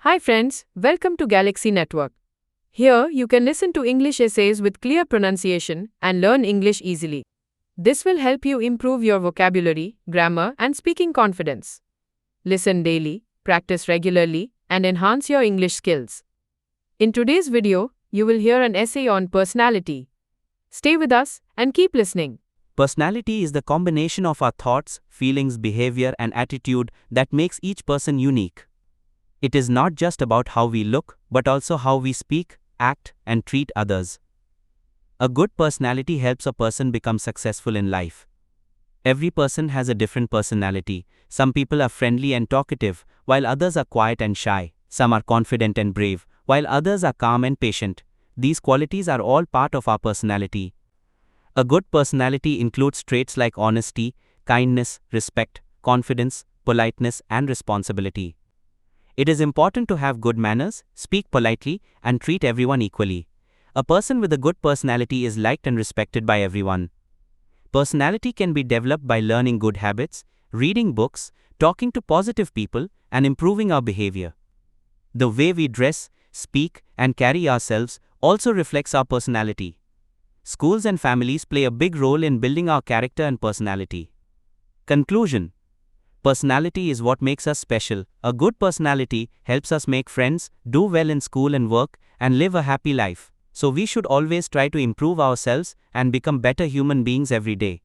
Hi friends, welcome to Galaxy Network. Here you can listen to English essays with clear pronunciation and learn English easily. This will help you improve your vocabulary, grammar, and speaking confidence. Listen daily, practice regularly, and enhance your English skills. In today's video, you will hear an essay on personality. Stay with us and keep listening. Personality is the combination of our thoughts, feelings, behavior, and attitude that makes each person unique. It is not just about how we look, but also how we speak, act, and treat others. A good personality helps a person become successful in life. Every person has a different personality. Some people are friendly and talkative, while others are quiet and shy. Some are confident and brave, while others are calm and patient. These qualities are all part of our personality. A good personality includes traits like honesty, kindness, respect, confidence, politeness, and responsibility. It is important to have good manners, speak politely, and treat everyone equally. A person with a good personality is liked and respected by everyone. Personality can be developed by learning good habits, reading books, talking to positive people, and improving our behavior. The way we dress, speak, and carry ourselves also reflects our personality. Schools and families play a big role in building our character and personality. Conclusion: personality is what makes us special. A good personality helps us make friends, do well in school and work, and live a happy life. So we should always try to improve ourselves and become better human beings every day.